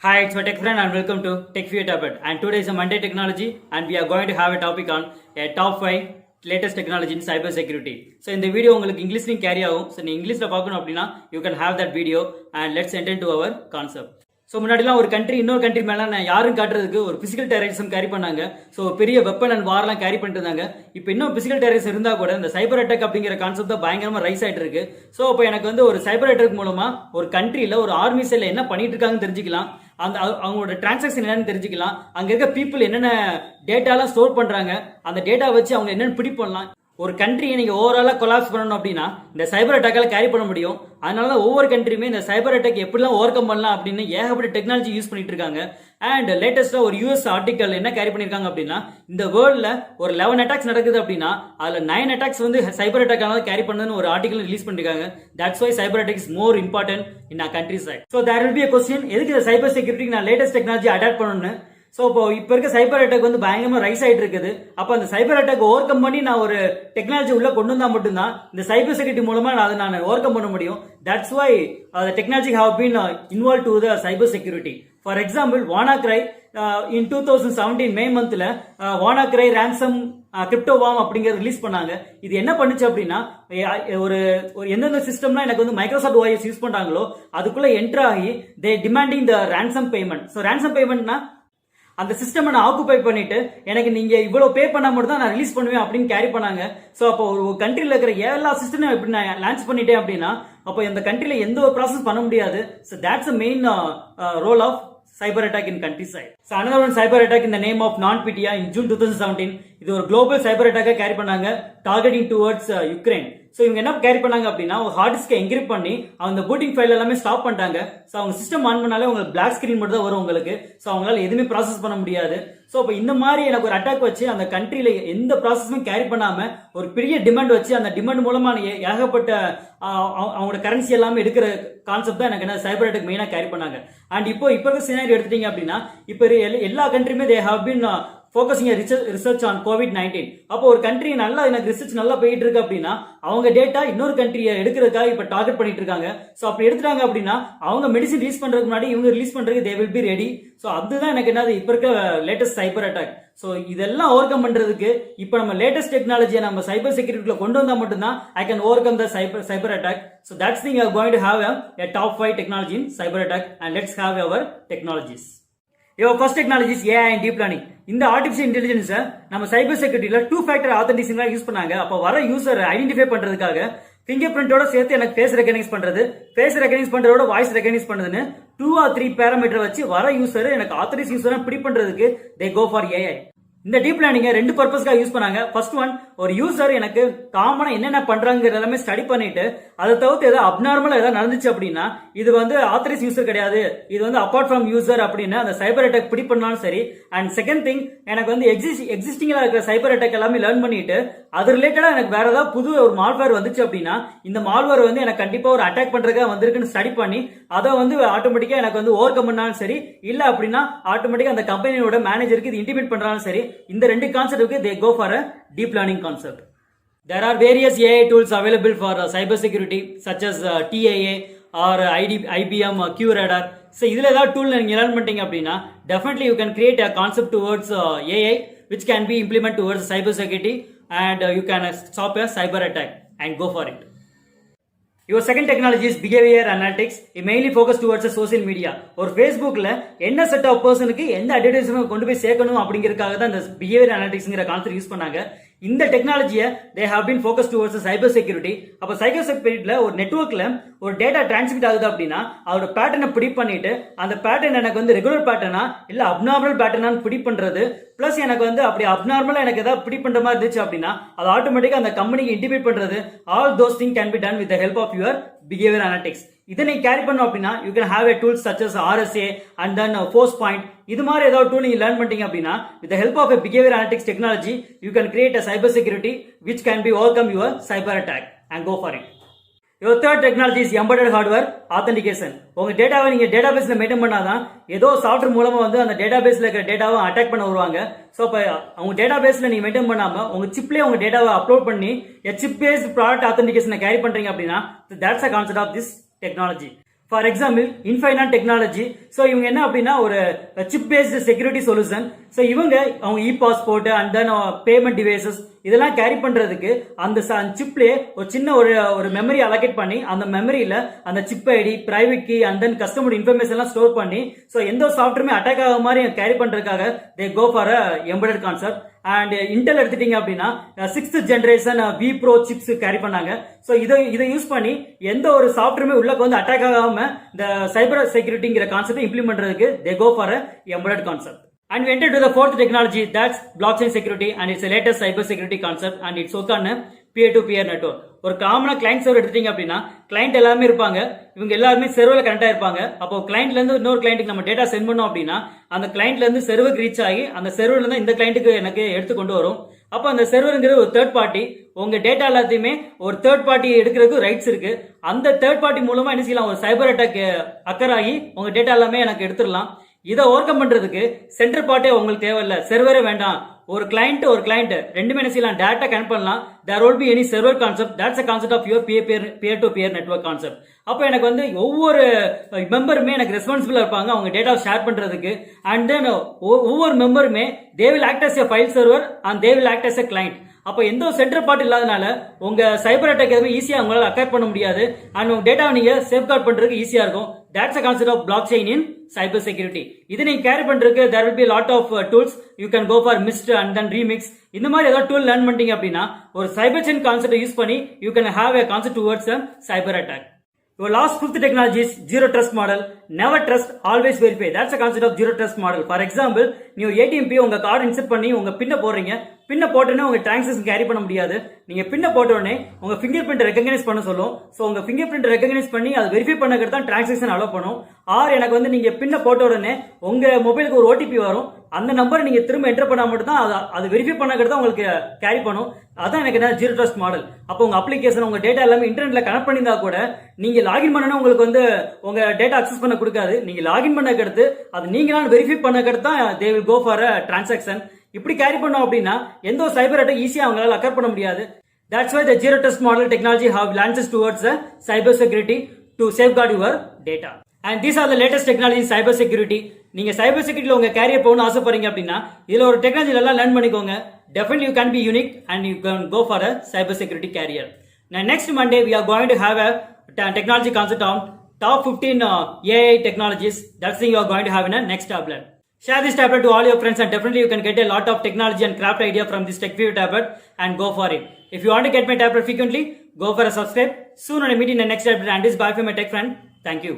Hi, it's my tech friend and welcome to Tech View Tablet. And today is a Monday technology and we are going to have a topic on a top 5 latest technology in cyber security. So in the video உங்களுக்கு இங்கிலீஷ்லயும் carry ஆகும். So நீ இங்கிலீஷ்ல பார்க்கணும் அப்படின்னா you can have that video and let's enter into our concept. So முன்னாடிலாம் ஒரு country இன்னொரு country மேலே நான் யாரும் காட்டுறதுக்கு ஒரு பிசிக்கல் டெரரிசம் கேரி பண்ணாங்க. ஸோ பெரிய வெப்பன் அண்ட் வார்லாம் கேரி பண்ணிட்டு இருந்தாங்க. இப்போ இன்னும் பிசிக்கல் டெரரிசம் இருந்தால் கூட இந்த சைபர் அட்டாக் அப்படிங்கிற கான்செப்ட் தான் பயங்கரமாக ரைஸ் ஆகிட்டு இருக்கு. ஸோ இப்போ எனக்கு வந்து ஒரு சைபர் அட்டாக் மூலமா ஒரு கண்ட்ரியில் ஒரு ஆர்மி சைடில் என்ன பண்ணிட்டு இருக்காங்கன்னு தெரிஞ்சுக்கலாம். அந்த அவங்களோட டிரான்சாக்ஷன் என்னன்னு தெரிஞ்சுக்கலாம். அங்க இருக்க பீப்புள் என்னென்ன டேட்டாலாம் ஸ்டோர் பண்றாங்க, அந்த டேட்டா வச்சு அவங்க என்னென்னு பிடி பண்ணலாம். ஒரு கண்ட்ரியை நீங்க ஓவராலா கொலாப்ஸ் பண்ணணும் அப்படின்னா இந்த சைபர் அட்டாக்கால கேரி பண்ண முடியும். அதனாலதான் ஒவ்வொரு கண்ட்ரியுமே இந்த சைபர் அட்டாக் எப்படிலாம் ஓவர் கம் பண்ணலாம் அப்படின்னு ஏகப்பட்ட டெக்னாலஜி யூஸ் பண்ணிட்டு இருக்காங்க. அண்ட் லேட்டஸ்டா ஒரு யூஎஸ் ஆர்டிக்கல் என்ன கேரி பண்ணிருக்காங்க அப்படின்னா, இந்த வேர்ல்ட்ல ஒரு 11 அட்டாக்ஸ் நடக்குது அப்படின்னா அதுல 9 அட்டாக்ஸ் வந்து சைபர் அட்டாக் கேரி பண்ணதுன்னு ஒரு ஆர்டிகல் ரிலீஸ் பண்ணிருக்காங்க. That's why cyber attack is more important in our country side. So there will be a question, எதுக்கு இந்த சைபர் செக்யூரிட்டிக்கு நான் லேட்டஸ்ட் டெக்னாலஜி அடாப்ட் பண்ணணும்னு. ஸோ இப்போ இருக்க சைபர் அட்டாக் வந்து பயங்கரமா ரைஸ் ஆயிட்டு இருக்குது. அப்போ அந்த சைபர் அட்டாக் ஓவர் கம் பண்ணி நான் ஒரு டெக்னாலஜி உள்ள கொண்டு வந்தா மட்டும்தான் இந்த சைபர் செக்யூரிட்டி மூலமா அதை நான் ஓவர் கம் பண்ண முடியும். That's why the technology have been involved to the cyber security. For example, WannaCry in 2017 மே மந்த்ல WannaCry ransom கிரிப்டோ வார்ம் அப்படிங்கிற ரிலீஸ் பண்ணாங்க. இது என்ன பண்ணுச்சு அப்படின்னா, ஒரு எந்தெந்த சிஸ்டம்லாம் எனக்கு வந்து மைக்ரோசாஃப்ட் OS யூஸ் பண்றாங்களோ அதுக்குள்ள என்டர் ஆகி தே டிமாண்டிங் த ransom பேமெண்ட். ஸோ ransom பேமெண்ட்னா அந்த சிஸ்டம் நான் ஆக்குபை பண்ணிட்டு எனக்கு நீங்க இவ்வளவு பே பண்ணா மட்டும் தான் நான் ரிலீஸ் பண்ணுவேன் அப்படின்னு கேரி பண்ணாங்க. ஸோ அப்போ ஒரு கண்ட்ரியில் இருக்கிற எல்லா சிஸ்டமும் எப்படி நான் லான்ச் பண்ணிட்டேன் அப்படின்னா அப்போ இந்த கண்ட்ரியில எந்த ஒரு ப்ராசஸ் பண்ண முடியாது. So that's main role of cyber attack in countryside. So another one cyber attack in the name of NotPetya in June 2017. இது ஒரு குளோபல் சைபர் அட்டாக்கை கேரி பண்ணாங்க, டார்கெட்டிங் டுவர்ட்ஸ் யுக்ரைன். ஸோ இவங்க என்ன கேரி பண்ணாங்க அப்படின்னா, ஒரு ஹார்ட் டிஸ்கை என்கிரிப்ட் பண்ணி அந்த பூட்டிங் ஃபைல் எல்லாமே ஸ்டாப் பண்ணிட்டாங்க. ஸோ அவங்க சிஸ்டம் ஆன் பண்ணாலே உங்களுக்கு பிளாக் ஸ்கிரீன் மட்டும் தான் வரும் உங்களுக்கு. ஸோ அவங்களால எதுவுமே ப்ராசஸ் பண்ண முடியாது. ஸோ இப்போ இந்த மாதிரி எனக்கு ஒரு அட்டாக் வச்சு அந்த கண்ட்ரியில எந்த ப்ராசஸுமே கேரி பண்ணாம ஒரு பெரிய டிமாண்ட் வச்சு அந்த டிமாண்ட் மூலமா ஏகப்பட்ட அவங்களோட கரன்சி எல்லாமே எடுக்கிற கான்செப்ட் தான் எனக்கு என்ன சைபர் அட்டாக் மெயினா கேரி பண்ணாங்க. அண்ட் இப்போ இருக்க சினாரியோ எடுத்துட்டீங்க அப்படின்னா, இப்போ எல்லா கண்ட்ரியுமே they have been focusing research on COVID-19. அப்போ ஒரு கண்ட்ரி நல்லா எனக்கு ரிசர்ச் நல்லா போயிட்டு இருக்கு அப்படின்னா அவங்க டேட்டா இன்னொரு கண்ட்ரியை எடுக்கிறதுக்காக இப்போ டார்கெட் பண்ணிட்டு இருக்காங்க. ஸோ அப்படி எடுத்துட்டாங்க அப்படின்னா அவங்க மெடிசன் ரிலீஸ் பண்றதுக்கு முன்னாடி இவங்க ரிலீஸ் பண்றதுக்கு they will be ready. So அதுதான் எனக்கு என்னது இப்போ இருக்க லேட்டஸ்ட் சைபர் அட்டாக். ஸோ இதெல்லாம் ஓவர் கம் பண்றதுக்கு இப்போ நம்ம லேட்டஸ்ட் டெக்னாலஜியை நம்ம சைபர் செக்யூரிட்டில கொண்டு வந்தா மட்டும்தான் I can overcome the cyber attack. So that's thing are going to have a top 5 technology in cyber attack and let's have our technologies. Your first technology is AI and deep learning. இந்த artificial intelligence நம்ம சைபர் செக்யூரிட்டில 2-factor authentication use பண்ணாங்க. அப்ப வர user identify பண்றதுக்காக finger பிரிண்டோட சேர்த்து எனக்கு face recognise பண்றது, face recognise பண்றதோட voice recognise பண்றதுன்னு 2 or 3 பேராமீட்டர் வச்சு வர யூசர் எனக்கு ஆத்தரைஸ் யூசரா பிடி பண்றதுக்கு தே கோ ஃபார் AI. இந்த டீப் லேர்னிங்க 2 பர்பஸ்க்காக யூஸ் பண்ணாங்க. ஃபர்ஸ்ட் ஒன், ஒரு யூசர் எனக்கு காமனா என்னென்ன பண்றாங்க எல்லாமே ஸ்டடி பண்ணிட்டு அதை தவிர்த்து ஏதாவது அப்நார்மலா ஏதாவது நடந்துச்சு அப்படின்னா இது வந்து ஆத்தரைஸ் யூசர் கிடையாது, இது வந்து அபார்ட் ஃப்ரம் யூசர் அப்படின்னு அந்த சைபர் அட்டாக் பிடி பண்ணாலும் சரி. அண்ட் செகண்ட் திங், எனக்கு வந்து எக்ஸிஸ்டிங்ல இருக்கிற சைபர் அட்டாக் எல்லாமே லேர்ன் பண்ணிட்டு அது ரிலேட்டடா எனக்கு வேற ஏதாவது புது ஒரு மால்வேர் வந்துச்சு அப்படின்னா இந்த மால்வேர் வந்து எனக்கு கண்டிப்பா ஒரு அட்டாக் பண்றதுக்காக வந்திருக்குன்னு ஸ்டடி பண்ணி அதை வந்து ஆட்டோமேட்டிக்கா எனக்கு வந்து ஓவர் கம் பண்ணாலும் சரி, இல்ல அப்படின்னா ஆட்டோமேட்டிக்கா அந்த கம்பெனியோட மேனேஜருக்கு இது இன்டிமேட் பண்றாலும் சரி. இந்த ரெண்டு கான்செப்டுக்கு they go for a deep learning concept. There are various AI tools available for cyber security such as TAA or IBM QRadar. So இதுல ஏதாவது டூல் நீங்க லேர்ன் பண்ணிட்டீங்க அப்படின்னா definitely you can create a concept towards AI which can be implemented towards cyber security and you can stop a cyber attack and go for it. Your second technology is behavior analytics. It mainly focus towards social media. ஒரு Facebookல என்ன set of பர்சனுக்கு எந்த advertisement கொண்டு போய் சேர்க்கணும் அப்படிங்கறதுக்காக தான் இந்த behavior analyticsங்கற கான்செப்ட் யூஸ் பண்ணாங்க. இந்த டெக்னாலஜியை they have been focused towards cyber security. அப்ப சைபர் செக்யூரிட்டில ஒரு நெட்வொர்க்ல ஒரு டேட்டா டிரான்ஸ்மிட் ஆகுது அப்படின்னா அதோட பேட்டர்னை பிடி பண்ணிட்டு அந்த பேட்டர்ன் எனக்கு வந்து ரெகுலர் பேட்டர்னா இல்ல அப்நார்மல் பேட்டர்னான்னு பிடி பண்றது, பிளஸ் எனக்கு வந்து அப்படி அப்நார்மலா எனக்கு ஏதாவது பிடி பண்ற மாதிரி இருந்துச்சு அப்படின்னா அது ஆட்டோமேட்டிக்கா அந்த கம்பெனிக்கு இன்டிமேட் பண்றது. All those thing can be done with the help of your behavior analytics. இதை நீ கேரி பண்ணோம் அப்படின்னா you can have a tools such as RSA and then force point. இது மாதிரி ஏதாவது டூல் நீங்க லேர்ன் பண்ணிட்டீங்க அப்படின்னா with the help of a behavior analytics technology you can create a cyber security which can be overcome your cyber attack and go for it. Your third technology is embedded hardware authentication. உங்க டேட்டாவை நீங்க டேட்டாபேஸ்ல maintain பண்ணாதான் ஏதோ software மூலமா வந்து அந்த டேட்டாபேஸ்ல இருக்கிற டேட்டாவை அட்டாக் பண்ண வருவாங்க. ஸோ இப்போ அவங்க டேட்டாபேஸ்ல நீங்க மெயின்டைன் பண்ணாம உங்க சிப்லேயே உங்க டேட்டாவை அப்லோட் பண்ணி சிப் பேஸ்ட் ப்ராடக்ட் ஆத்தென்டிகேஷனை கேரி பண்றீங்க அப்படின்னா that's a concept of this technology. For example Infineon technology. So இவங்க என்ன அப்படின்னா ஒரு chip based security solution. So இவங்க அவங்க e passport and then payment devices இதெல்லாம் கேரி பண்றதுக்கு அந்த சிப்லேயே ஒரு சின்ன ஒரு மெமரி அலோகேட் பண்ணி அந்த மெமரியில அந்த chip ID, private key and then customer information எல்லாம் ஸ்டோர் பண்ணி ஸோ எந்த சாஃப்ட்வேருமே அட்டாக் ஆக மாதிரி கேரி பண்றதுக்காக they go for embedded concept. And Intel எடுத்துட்டீங்க அப்படின்னா 6th generation vPro chips carry பண்ணாங்க. ஸோ இதை யூஸ் பண்ணி எந்த ஒரு சாஃப்ட்வேருமே உள்ள வந்து அட்டாக் ஆகாம இந்த சைபர் செக்யூரிட்டிங்கிற கான்செப்ட் இம்ப்ளிமெண்ட் பண்றதுக்கு they go for embedded concept. And we enter to the fourth technology, that's blockchain security, and it's the latest cyber security concept, and it's work on a peer-to-peer network. ஒரு காமனா client server எடுத்துட்டீங்க அப்படின்னா client எல்லாருமே இருப்பாங்க, இவங்க எல்லாருமே சர்வர்ல connect ஆயிருப்பாங்க. அப்போ கிளைண்ட்ல இருந்து இன்னொரு கிளைண்ட்டுக்கு நம்ம டேட்டா சென்ட் பண்ணோம் அப்படின்னா அந்த கிளைண்ட்ல இருந்து சர்வருக்கு ரீச் ஆகி அந்த சர்வர்ல இருந்து இந்த கிளைண்ட்டுக்கு எனக்கு எடுத்து கொண்டு வரும். அப்போ அந்த சர்வருங்கிறது ஒரு தேர்ட் பார்ட்டி, உங்க டேட்டா எல்லாத்தையுமே ஒரு தேர்ட் பார்ட்டி எடுக்கிறதுக்கு ரைட்ஸ் இருக்கு. அந்த தேர்ட் பார்ட்டி மூலமா என்ன செய்யலாம், ஒரு சைபர் அட்டாக் அக்கர் ஆகி உங்க டேட்டா எல்லாமே எனக்கு எடுத்துடலாம். இதை ஓவர் கம் பண்றதுக்கு சென்டர் பார்ட்டே உங்களுக்கு தேவையில்லை, சர்வரே வேண்டாம். ஒரு கிளைண்ட் ரெண்டுமே என்ன செய்யலாம், டேட்டா கனெக்ட் பண்ணலாம். There will be any server concept, that's a concept of your peer to peer network concept. அப்போ எனக்கு வந்து ஒவ்வொரு மெம்பருமே எனக்கு ரெஸ்பான்சிபிளா இருப்பாங்க அவங்க டேட்டா ஷேர் பண்றதுக்கு. அண்ட் தென் ஒவ்வொரு மெம்பருமே they will act as a file server and they will act as a client. அப்போ எந்த ஒரு சென்டர் பார்ட் இல்லாதனால உங்க சைபர் அட்டாக் எதுவுமே ஈஸியா உங்களால அக்கேர் பண்ண முடியாது. அண்ட் உங்க டேட்டாவை நீங்க சேஃப்கார்ட் பண்றதுக்கு ஈஸியா இருக்கும். That's a concept of blockchain in cyber security. இதை நீங்க கேரி பண்றதுக்கு there will be a lot of tools. You can go for Mist and then Remix. இந்த மாதிரி ஏதாவது டூல் லேர்ன் பண்ணிட்டீங்க அப்படின்னா ஒரு சைபர் செயின் கான்செப்ட் யூஸ் பண்ணி you can have a concept towards a cyber attack. Your last fifth technology is zero trust model. Never trust, always verify. That's a concept of zero trust model. For example, நீங்க ATM pin உங்க card insert பண்ணி உங்க பின்ன போடுறீங்க. பின்ன போட்டோன்னே உங்க transaction carry பண்ண முடியாது. நீங்க பின்ன போட்டோடனே உங்க ஃபிங்கர் பிரிண்ட் ரெகக்னைஸ் பண்ண சொல்லும். ஸோ உங்க ஃபிங்கர் பிரிண்ட் ரெகக்னைஸ் பண்ணி அதை வெரிஃபை பண்ணக்கிறது தான் டிரான்சாக்ஷன் அலோவ் பண்ணும். ஆர் எனக்கு வந்து நீங்க பின்ன போட்ட உடனே உங்க மொபைலுக்கு ஒரு OTP வரும். அந்த நம்பரை நீங்க திரும்ப என்டர் பண்ணா மட்டும் தான் அது வெரிஃபை பண்ணக்கிறது தான் உங்களுக்கு கேரி பண்ணும். அதான் எனக்கு என்ன ஜீரோ ட்ரஸ்ட் மாடல். அப்போ உங்க அப்ளிகேஷன் உங்க டேட்டா எல்லாமே இன்டர்நெட்ல கனெக்ட் பண்ணியிருந்தா கூட நீங்க லாகின் பண்ணணும் உங்களுக்கு வந்து உங்க டேட்டா அக்சஸ் பண்ண கொடுக்காது. நீங்க லாகின் பண்ணக்கிறது அது நீங்களால வெரிஃபை பண்ணக்கிறது தான் they will go for a transaction. இப்படி கேரி பண்ணோம் அப்படின்னா எந்த ஒரு சைபர் அட்டாக் ஈஸியா அவங்களால அக்கர் பண்ண முடியாது. That's why the zero trust model technology have launches towards the cyber security to safeguard your data. And these are the latest technology in cyber security. நீங்க சைபர் செக்யூரிட்டில உங்க கேரியர் போகணும்னு ஆசைப்படுறீங்க அப்படின்னா இதுல ஒரு டெக்னாலஜி எல்லாம் லேர்ன் பண்ணிக்கோங்க. Definitely you can be unique and you can go for a cyber security career. Now next Monday we are going to have a technology concept on top 15 AI technologies. That's thing you are going to have in a next tablet. Share this tablet to all your friends and definitely you can get a lot of technology and craft idea from this TechView tablet and go for it. If you want to get my tablet frequently, go for a subscribe. Soon I meet in the next tablet and this bye from my tech friend. Thank you.